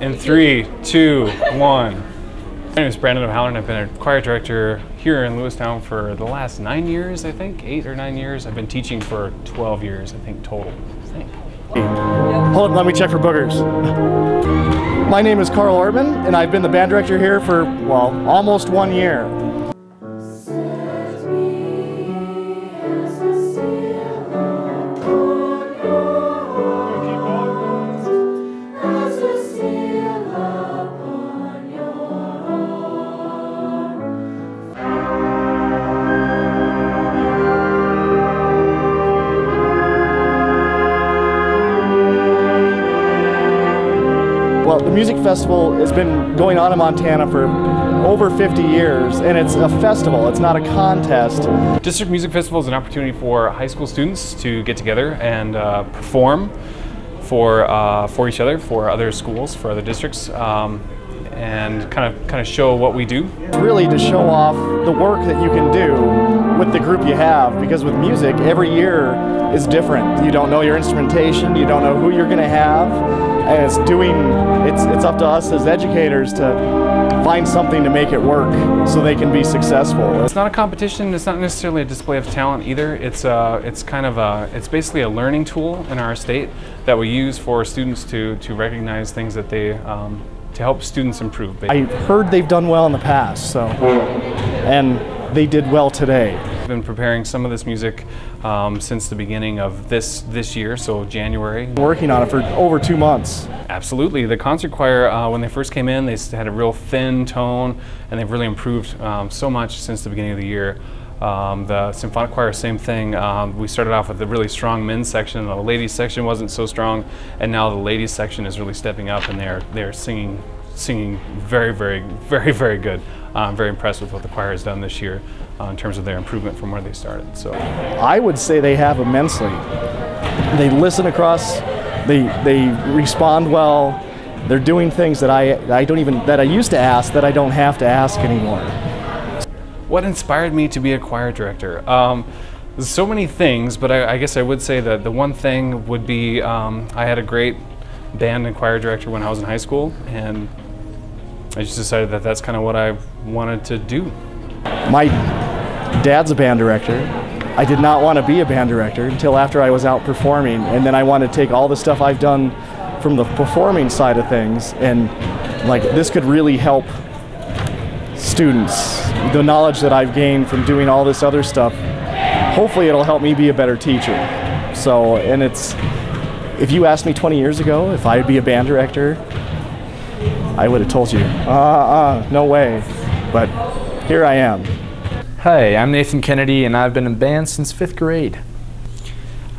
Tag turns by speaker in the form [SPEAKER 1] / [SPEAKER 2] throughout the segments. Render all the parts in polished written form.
[SPEAKER 1] In 3, 2, 1. My name is Brandon O'Halloran. I've been a choir director here in Lewistown for the last 9 years, I think. 8 or 9 years. I've been teaching for 12 years, I think, total.
[SPEAKER 2] Hold on, let me check for boogers. My name is Carl Ortman, and I've been the band director here for, well, almost 1 year. Well, the music festival has been going on in Montana for over 50 years, and it's a festival, it's not a contest.
[SPEAKER 1] District Music Festival is an opportunity for high school students to get together and perform for each other, for other schools, for other districts, and kind of show what we do.
[SPEAKER 2] It's really to show off the work that you can do with the group you have, because with music, every year is different. You don't know your instrumentation, you don't know who you're going to have, and it's up to us as educators to find something to make it work so they can be successful.
[SPEAKER 1] It's not a competition, it's not necessarily a display of talent either. It's basically a learning tool in our state that we use for students to recognize things that they to help students improve. Basically.
[SPEAKER 2] I heard they've done well in the past, and they did well today.
[SPEAKER 1] I've been preparing some of this music since the beginning of this year, so January.
[SPEAKER 2] Working on it for over 2 months.
[SPEAKER 1] Absolutely. The concert choir, when they first came in, they had a real thin tone, and they've really improved so much since the beginning of the year. The symphonic choir, same thing. We started off with a really strong men's section, and the ladies section wasn't so strong, and now the ladies section is really stepping up, and they're singing very, very, very, very good. I'm very impressed with what the choir has done this year in terms of their improvement from where they started. So
[SPEAKER 2] I would say they have immensely. They listen across, they respond well. They're doing things that I used to ask that I don't have to ask anymore.
[SPEAKER 1] What inspired me to be a choir director? There's so many things, but I guess I would say that the one thing would be I had a great band and choir director when I was in high school, and I just decided that that's kind of what I wanted to do.
[SPEAKER 2] My dad's a band director. I did not want to be a band director until after I was out performing, and then I wanted to take all the stuff I've done from the performing side of things, and like this could really help students. The knowledge that I've gained from doing all this other stuff, hopefully it'll help me be a better teacher. So, and if you asked me 20 years ago if I'd be a band director, I would have told you, no way. But here I am.
[SPEAKER 3] Hi, I'm Nathan Kennedy, and I've been in band since 5th grade.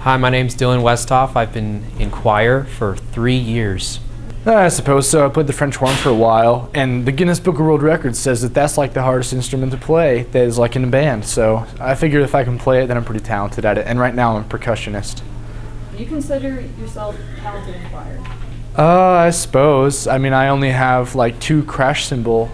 [SPEAKER 4] Hi, my name's Dylan Westhoff. I've been in choir for 3 years.
[SPEAKER 3] I suppose so. I played the French horn for a while, and the Guinness Book of World Records says that that's like the hardest instrument to play that is like in a band. So I figured if I can play it, then I'm pretty talented at it. And right now I'm a percussionist.
[SPEAKER 5] Do you consider yourself talented in choir?
[SPEAKER 3] I suppose. I mean, I only have like 2 crash cymbal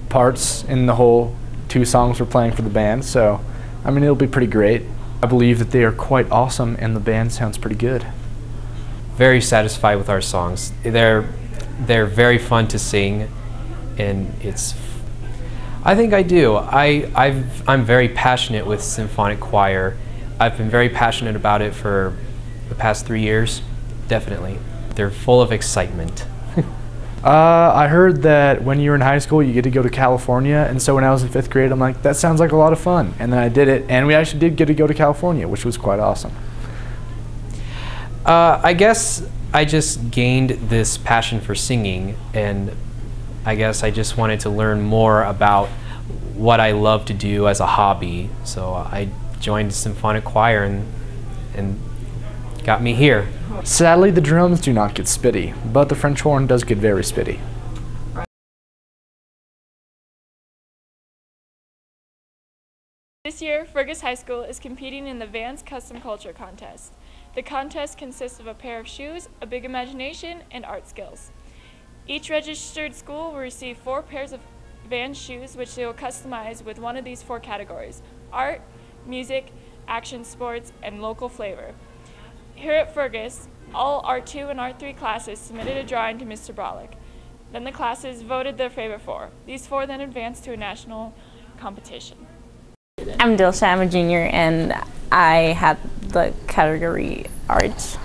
[SPEAKER 3] parts in the whole 2 songs we're playing for the band, so I mean, it'll be pretty great. I believe that they are quite awesome, and the band sounds pretty good.
[SPEAKER 4] Very satisfied with our songs. They're very fun to sing, and I think I do. I'm very passionate with symphonic choir. I've been very passionate about it for the past 3 years, definitely. They're full of excitement.
[SPEAKER 3] I heard that when you were in high school, you get to go to California, and so when I was in 5th grade, I'm like, that sounds like a lot of fun. And then I did it, and we actually did get to go to California, which was quite awesome.
[SPEAKER 4] I guess I just gained this passion for singing, and I guess I just wanted to learn more about what I love to do as a hobby. So I joined the symphonic choir and got me here.
[SPEAKER 3] Sadly, the drums do not get spitty, but the French horn does get very spitty.
[SPEAKER 6] This year, Fergus High School is competing in the Vans Custom Culture Contest. The contest consists of a pair of shoes, a big imagination, and art skills. Each registered school will receive 4 pairs of Vans shoes, which they will customize with one of these 4 categories: art, music, action sports, and local flavor. Here at Fergus, all Art 2 and Art 3 classes submitted a drawing to Mr. Brolick. Then the classes voted their favorite 4. These 4 then advanced to a national competition.
[SPEAKER 7] I'm Dilsha, I'm a junior, and I had the category art.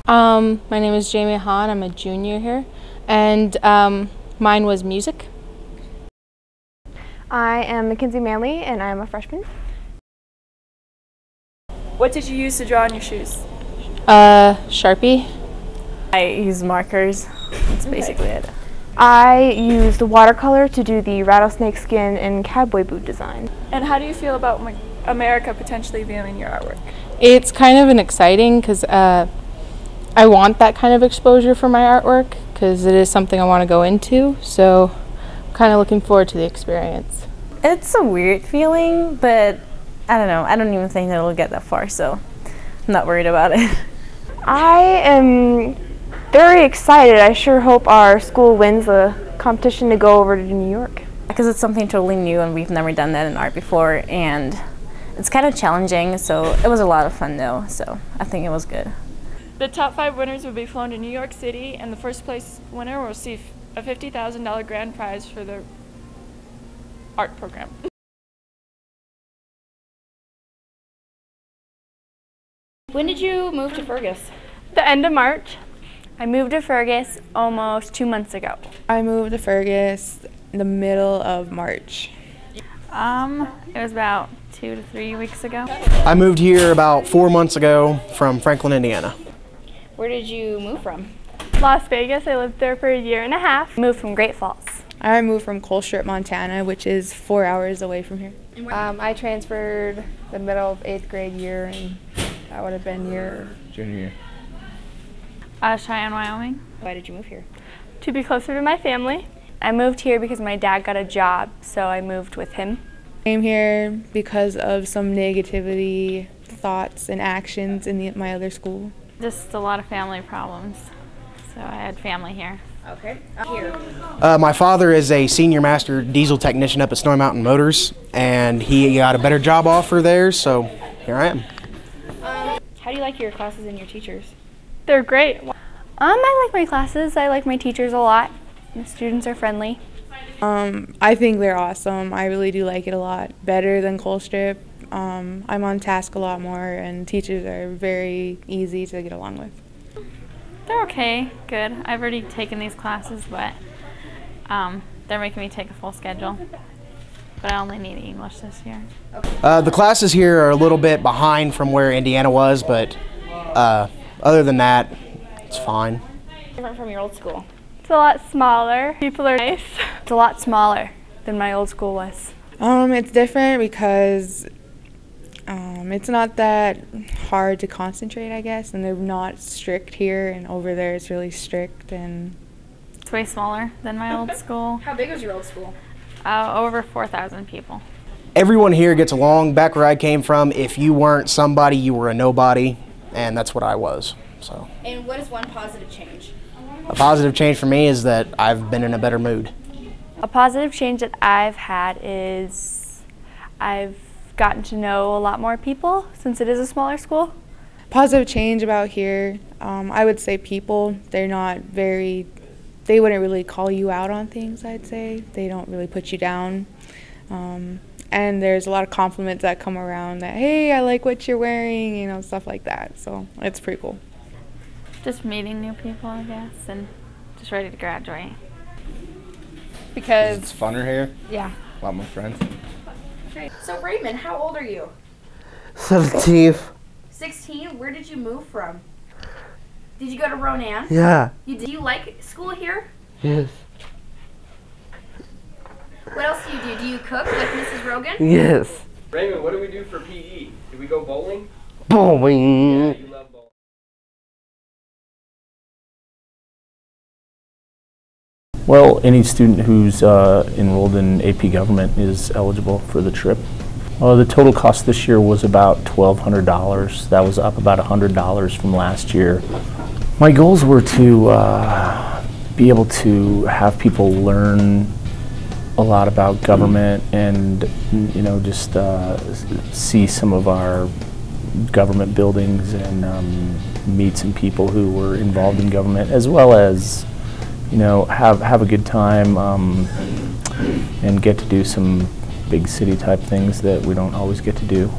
[SPEAKER 8] My name is Jamie Hahn, I'm a junior here, and mine was music.
[SPEAKER 9] I am Mackenzie Manley, and I am a freshman.
[SPEAKER 6] What did you use to draw on your shoes?
[SPEAKER 8] Sharpie.
[SPEAKER 7] I use markers. That's basically it.
[SPEAKER 9] I used watercolor to do the rattlesnake skin and cowboy boot design.
[SPEAKER 6] And how do you feel about America potentially viewing your artwork?
[SPEAKER 8] It's kind of exciting because I want that kind of exposure for my artwork because it is something I want to go into, so I'm kind of looking forward to the experience.
[SPEAKER 7] It's a weird feeling, but I don't know. I don't even think that it'll get that far, so I'm not worried about it.
[SPEAKER 9] I am very excited. I sure hope our school wins the competition to go over to New York.
[SPEAKER 7] Because it's something totally new and we've never done that in art before, and it's kind of challenging, so it was a lot of fun though, so I think it was good.
[SPEAKER 6] The top 5 winners will be flown to New York City, and the first place winner will receive a $50,000 grand prize for their art program.
[SPEAKER 10] When did you move to Fergus?
[SPEAKER 9] The end of March. I moved to Fergus almost 2 months ago.
[SPEAKER 11] I moved to Fergus in the middle of March.
[SPEAKER 10] It was about 2 to 3 weeks ago.
[SPEAKER 12] I moved here about 4 months ago from Franklin, Indiana.
[SPEAKER 10] Where did you move from?
[SPEAKER 9] Las Vegas. I lived there for a year and a half. Moved from Great Falls.
[SPEAKER 11] I moved from Colstrip, Montana, which is 4 hours away from here.
[SPEAKER 13] I transferred the middle of 8th grade year, and that would have been your
[SPEAKER 3] junior year.
[SPEAKER 10] Cheyenne, Wyoming. Why did you move here?
[SPEAKER 9] To be closer to my family. I moved here because my dad got a job, so I moved with him.
[SPEAKER 11] I came here because of some negativity, thoughts, and actions in my other school.
[SPEAKER 10] Just a lot of family problems, so I had family here. Okay. Here.
[SPEAKER 12] My father is a senior master diesel technician up at Snowy Mountain Motors, and he got a better job offer there, so here I am.
[SPEAKER 10] How do you like your classes and your teachers?
[SPEAKER 9] They're great. I like my classes. I like my teachers a lot. The students are friendly.
[SPEAKER 11] I think they're awesome. I really do like it a lot. Better than Colstrip. I'm on task a lot more, and teachers are very easy to get along with.
[SPEAKER 10] They're okay, good. I've already taken these classes, but they're making me take a full schedule. But I only need English this year.
[SPEAKER 12] The classes here are a little bit behind from where Indiana was, but other than that, it's fine.
[SPEAKER 10] Different from your old school?
[SPEAKER 9] It's a lot smaller. People are nice. It's a lot smaller than my old school was.
[SPEAKER 11] It's different because it's not that hard to concentrate, I guess, and they're not strict here, and over there it's really strict. And
[SPEAKER 10] it's way smaller than my old school.
[SPEAKER 13] How big was your old school?
[SPEAKER 10] Over 4,000 people.
[SPEAKER 12] Everyone here gets along. Back where I came from, if you weren't somebody, you were a nobody, and that's what I was. So.
[SPEAKER 10] And what is one positive change?
[SPEAKER 12] A positive change for me is that I've been in a better mood.
[SPEAKER 9] A positive change that I've had is I've gotten to know a lot more people since it is a smaller school.
[SPEAKER 11] Positive change about here, I would say people, they're not very, they wouldn't really call you out on things, I'd say. They don't really put you down. And there's a lot of compliments that come around that, hey, I like what you're wearing, you know, stuff like that. So it's pretty cool.
[SPEAKER 10] Just meeting new people, I guess, and just ready to graduate.
[SPEAKER 13] Because
[SPEAKER 3] it's funner here.
[SPEAKER 13] Yeah.
[SPEAKER 3] A lot more friends.
[SPEAKER 10] Okay. So Raymond, how old are you?
[SPEAKER 14] 17.
[SPEAKER 10] 16? Where did you move from? Did you go to Ronan?
[SPEAKER 14] Yeah.
[SPEAKER 10] Do you like school here?
[SPEAKER 14] Yes.
[SPEAKER 10] What else do you do? Do you cook like Mrs. Rogan?
[SPEAKER 14] Yes.
[SPEAKER 15] Raymond, what do we do for PE? Did we go bowling?
[SPEAKER 14] Bowling.
[SPEAKER 15] Yeah, you love bowling.
[SPEAKER 16] Well, any student who's enrolled in AP Government is eligible for the trip. The total cost this year was about $1,200. That was up about $100 from last year. My goals were to be able to have people learn a lot about government and, you know, just see some of our government buildings and meet some people who were involved in government, as well as you know, have a good time and get to do some big city type things that we don't always get to do.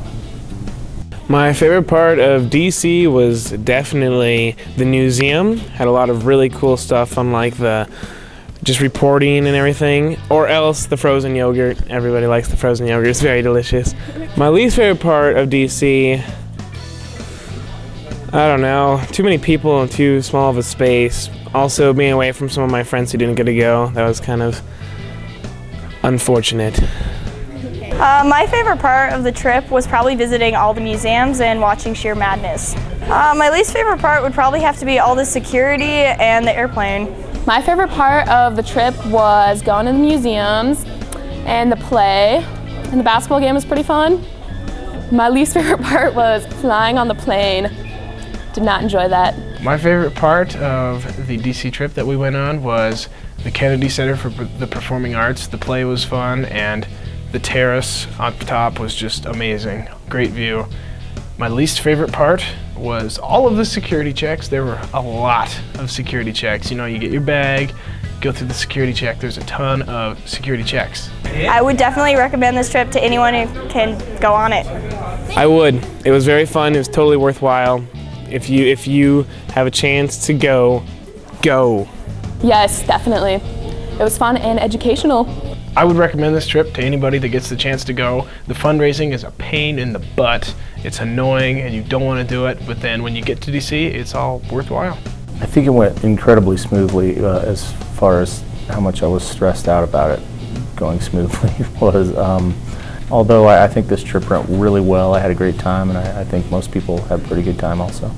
[SPEAKER 17] My favorite part of DC was definitely the museum. Had a lot of really cool stuff on like the just reporting and everything, or else the frozen yogurt. Everybody likes the frozen yogurt. It's very delicious. My least favorite part of DC, I don't know, too many people and too small of a space. Also being away from some of my friends who didn't get to go. That was kind of unfortunate.
[SPEAKER 18] My favorite part of the trip was probably visiting all the museums and watching sheer madness. My least favorite part would probably have to be all the security and the airplane.
[SPEAKER 8] My favorite part of the trip was going to the museums and the play, and the basketball game was pretty fun. My least favorite part was flying on the plane. Did not enjoy that.
[SPEAKER 19] My favorite part of the DC trip that we went on was the Kennedy Center for the Performing Arts. The play was fun, and the terrace on top was just amazing. Great view. My least favorite part was all of the security checks. There were a lot of security checks. You know, you get your bag, go through the security check. There's a ton of security checks.
[SPEAKER 18] I would definitely recommend this trip to anyone who can go on it.
[SPEAKER 17] I would. It was very fun. It was totally worthwhile. If you have a chance to go, go.
[SPEAKER 8] Yes, definitely. It was fun and educational.
[SPEAKER 19] I would recommend this trip to anybody that gets the chance to go. The fundraising is a pain in the butt. It's annoying and you don't want to do it, but then when you get to DC, it's all worthwhile.
[SPEAKER 16] I think it went incredibly smoothly as far as how much I was stressed out about it going smoothly was. Although I think this trip went really well. I had a great time, and I think most people had a pretty good time also.